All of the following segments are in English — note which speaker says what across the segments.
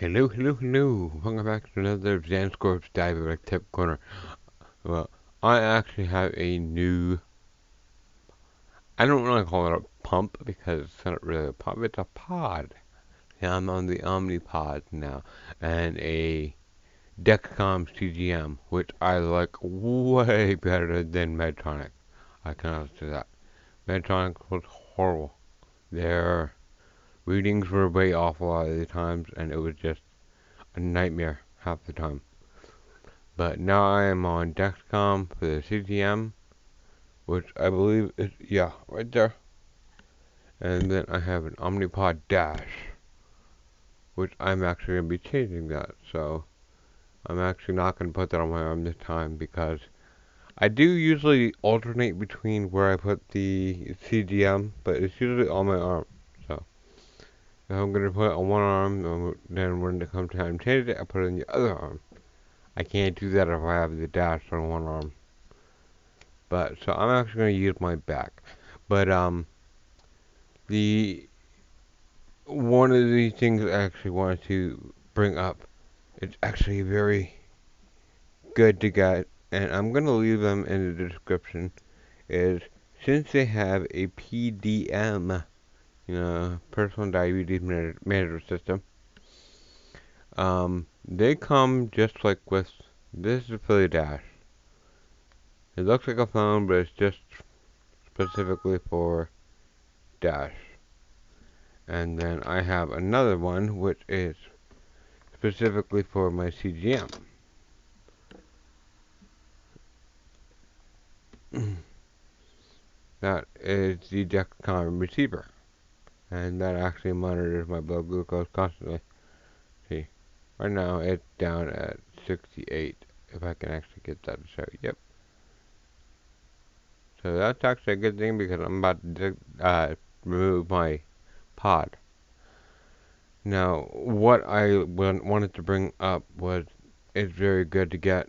Speaker 1: Hello, hello, hello. Welcome back to another Zanscorp's Diabetic Tip Corner. Well, I actually have a new, I don't really call it a pump because it's not really a pump, it's a pod. Yeah, I'm on the Omnipod now, and a Dexcom CGM, which I like way better than Medtronic. I can honestly say that. Medtronic was horrible. Their readings were way off a lot of the times, and it was just a nightmare half the time. But now I am on Dexcom for the CGM, which I believe is, yeah, right there. And then I have an Omnipod Dash, which I'm actually going to be changing that. So I'm actually not going to put that on my arm this time because I do usually alternate between where I put the CGM, but it's usually on my arm. So if I'm going to put it on one arm, then when it comes time to change it, I put it on the other arm. I can't do that if I have the dash on one arm. But so I'm actually going to use my back. But the one of the things I actually wanted to bring up, it's actually very good to get, and I'm going to leave them in the description, is since they have a PDM, personal diabetes management system, they come just like with, this is for the dash. It looks like a phone, but it's just specifically for dash. And then I have another one, which is specifically for my CGM. That is the Dexcom receiver. And that actually monitors my blood glucose constantly. See, right now it's down at 68. If I can actually get that to show. Yep. So that's actually a good thing because I'm about to remove my pod. Now, what I wanted to bring up was it's very good to get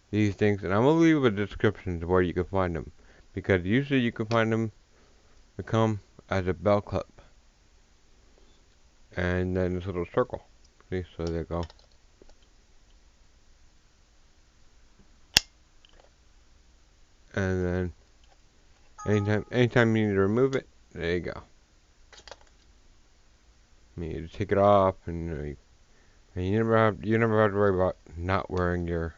Speaker 1: these things, and I'm going to leave a description to where you can find them. Because usually you can find them to come as a bell clip. And then this little circle. See, so there you go. And then anytime you need to remove it, there you go. I mean, you just take it off, and you never have to worry about not wearing your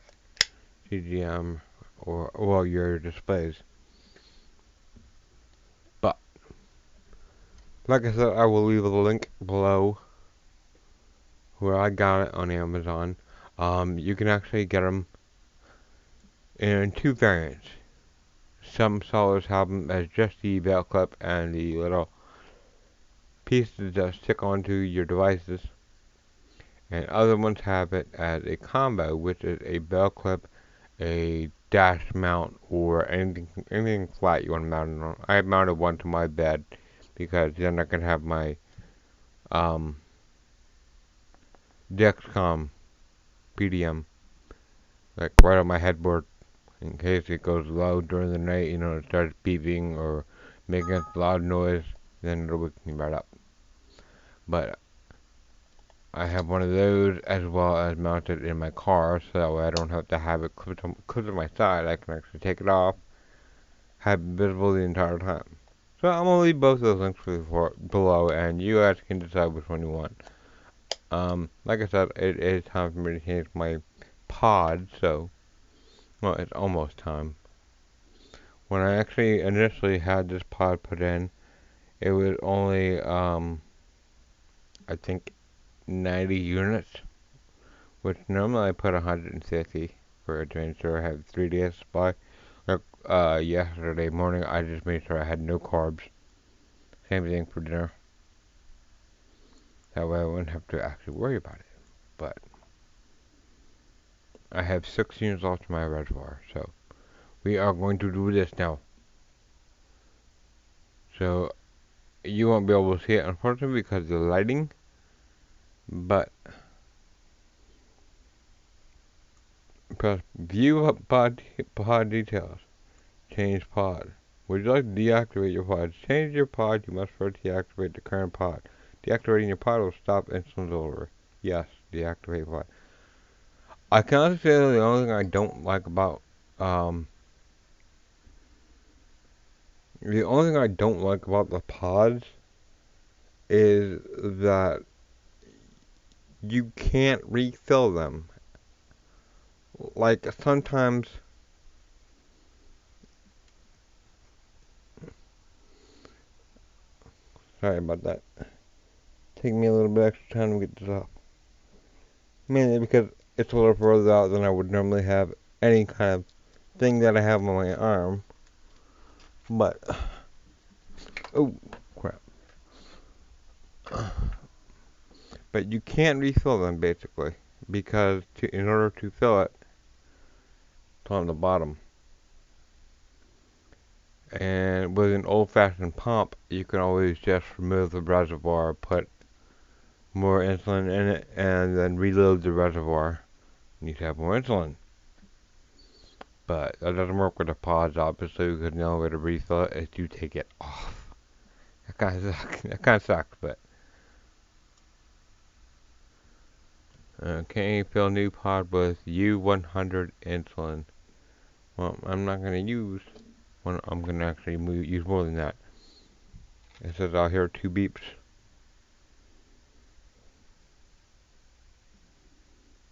Speaker 1: CGM or well your displays. But like I said, I will leave a link below where I got it on Amazon. You can actually get them in two variants. Some sellers have them as just the belt clip and the little pieces that stick onto your devices, and other ones have it as a combo, which is a belt clip, a dash mount, or anything flat you want to mount it on. I mounted one to my bed because then I can have my Dexcom PDM like right on my headboard in case it goes low during the night. It starts beeping or making a loud noise. Then it'll wake me right up. But I have one of those as well as mounted in my car, so that way I don't have to have it clipped to my side. I can actually take it off, have it visible the entire time. So I'm gonna leave both of those links below, and you guys can decide which one you want. Like I said, it is time for me to change my pod, so well, it's almost time. When I actually initially had this pod put in, it was only I think 90 units, which normally I put 150 for it to ensure I have 3 days supply. Like yesterday morning, I just made sure I had no carbs. Same thing for dinner. That way I wouldn't have to actually worry about it. But I have 6 units left in my reservoir, so we are going to do this now. So you won't be able to see it unfortunately because of the lighting, but press view pod details. Change pod. Would you like to deactivate your pod? To change your pod, you must first deactivate the current pod. Deactivating your pod will stop insulin delivery. Yes, deactivate flight. I can honestly say the only thing I don't like about the only thing I don't like about the pods is that you can't refill them. Like sometimes, sorry about that. Take me a little bit extra time to get this up. Mainly because it's a little further out than I would normally have any kind of thing that I have on my arm. But oh crap! But you can't refill them basically because in order to fill it, it's on the bottom. And with an old-fashioned pump, you can always just remove the reservoir, put more insulin in it, and then reload the reservoir. You have more insulin. But that doesn't work with the pods, obviously, because the only way to refill it is to take it off. That kind of sucks. That kind of sucks, but can you fill new pod with U100 insulin? Well, I'm not going to use one. I'm going to actually use more than that. It says I'll hear 2 beeps.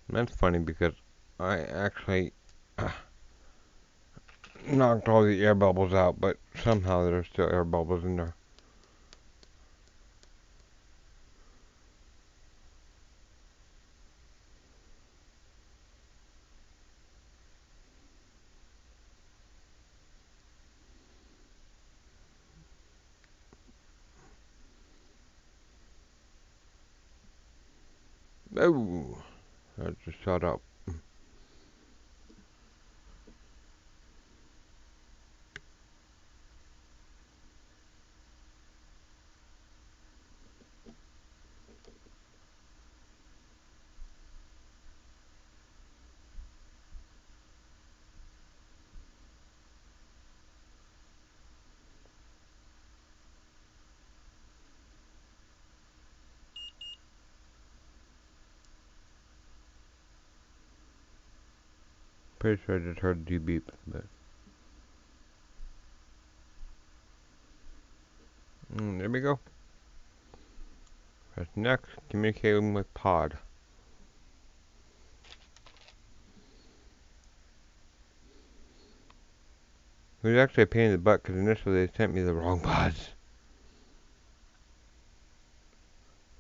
Speaker 1: And that's funny because I actually knocked all the air bubbles out, but somehow there's still air bubbles in there. Oh, that just shut up. Pretty sure I just heard 2 beeps, but there we go. Press next, communicating with pod. It was actually a pain in the butt because initially they sent me the wrong pods.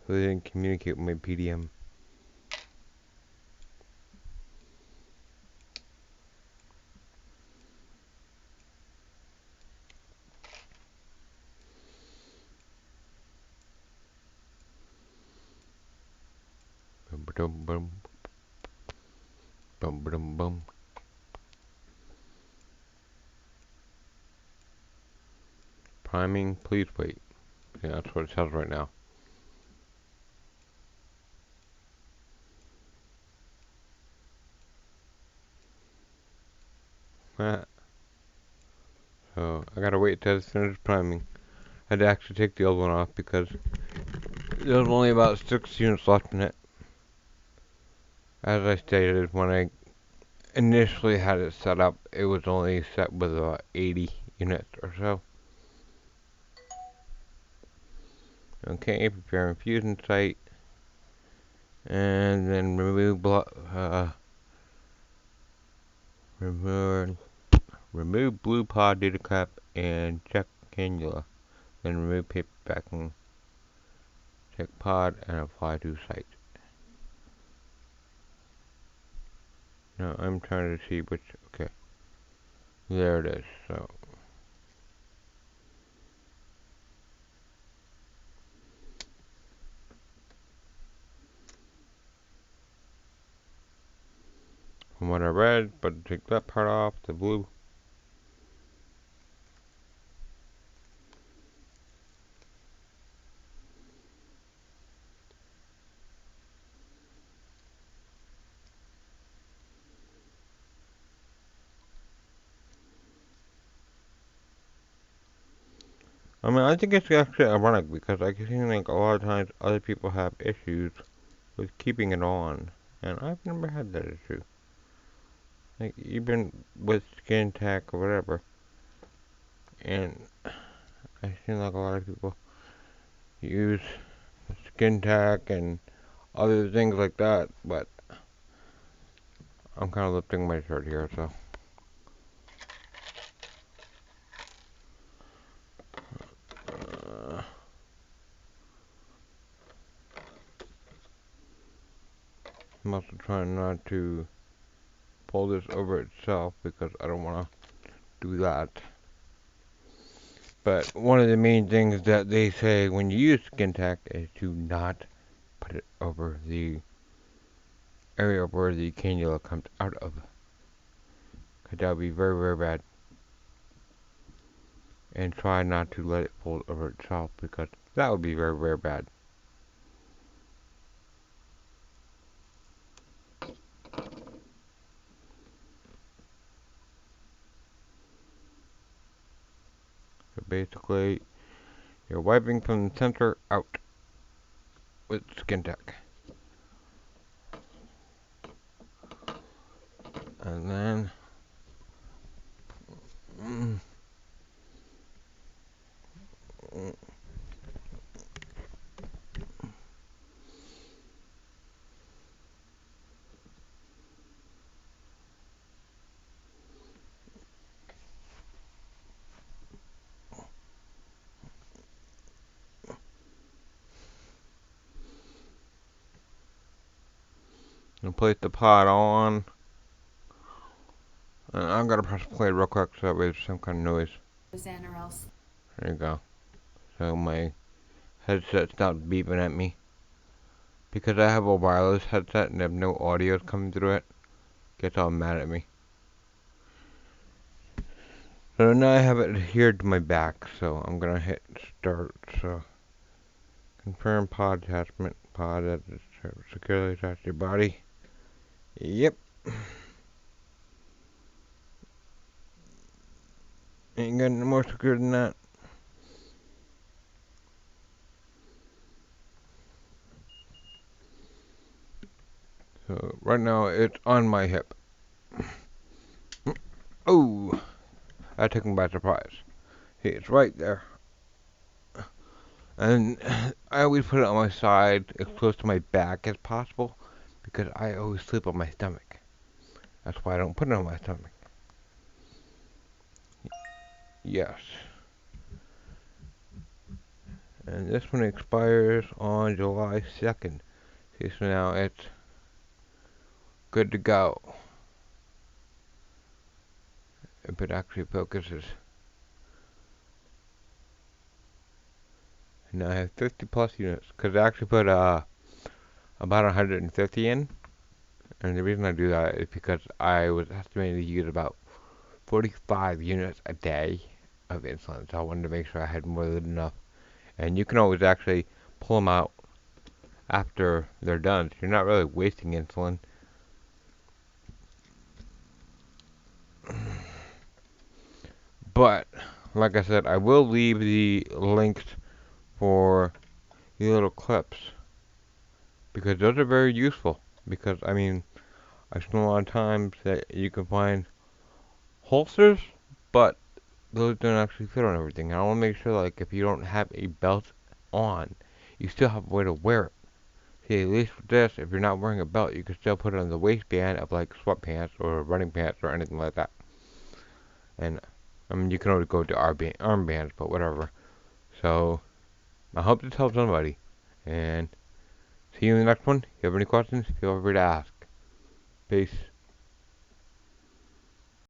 Speaker 1: So they didn't communicate with my PDM. Bum bum bum bum bum bum. Priming, please wait. Yeah, that's what it says right now. So I gotta wait till it's finished priming. I had to actually take the old one off because there was only about 6 units left in it. As I stated, when I initially had it set up, it was only set with about 80 units or so. Okay, prepare infusion site, and then remove blue pod data cap and check cannula. Then remove paper backing, check pod, and apply to site. Now I'm trying to see which. Okay, there it is. So from what I read, but take that part off, the blue. I mean, I think it's actually ironic because I can see like a lot of times other people have issues with keeping it on, and I've never had that issue. Like, even with skin tack or whatever, and I seem like a lot of people use skin tack and other things like that, but I'm kind of lifting my shirt here, so. I'm also trying not to pull this over itself because I don't want to do that. But one of the main things that they say when you use skin tack is to not put it over the area where the cannula comes out of. Because that would be very, very bad. And try not to let it fold over itself because that would be very, very bad. So basically, you're wiping from the center out with skin tack. And then and place the pod on. And I'm gonna press play real quick so that way there's some kind of noise. There you go. So my headset's not beeping at me. Because I have a wireless headset and I have no audio coming through it, gets all mad at me. So now I have it adhered to my back, so I'm gonna hit start. So confirm pod attachment. Pod that is securely attached to your body. Yep. Ain't getting more secure than that. So right now it's on my hip. Oh, I took him by surprise. See, it's right there. And I always put it on my side as close to my back as possible because I always sleep on my stomach. That's why I don't put it on my stomach. Yes. And this one expires on July 2nd. See, so now it's good to go. If it actually focuses. And now I have 50 plus units. Because I actually put about 150 in. And the reason I do that is because I was estimating to use about 45 units a day of insulin. So I wanted to make sure I had more than enough. And you can always actually pull them out after they're done. So you're not really wasting insulin. But, like I said, I will leave the links for the little clips. Because those are very useful. Because, I mean, I've seen a lot of times that you can find holsters, but those don't actually fit on everything. I want to make sure, like, if you don't have a belt on, you still have a way to wear it. See, at least with this, if you're not wearing a belt, you can still put it on the waistband of, like, sweatpants or running pants or anything like that. And, I mean, you can always go to armbands, but whatever. So, I hope this helps somebody. And see you in the next one. If you have any questions, feel free to ask. Peace.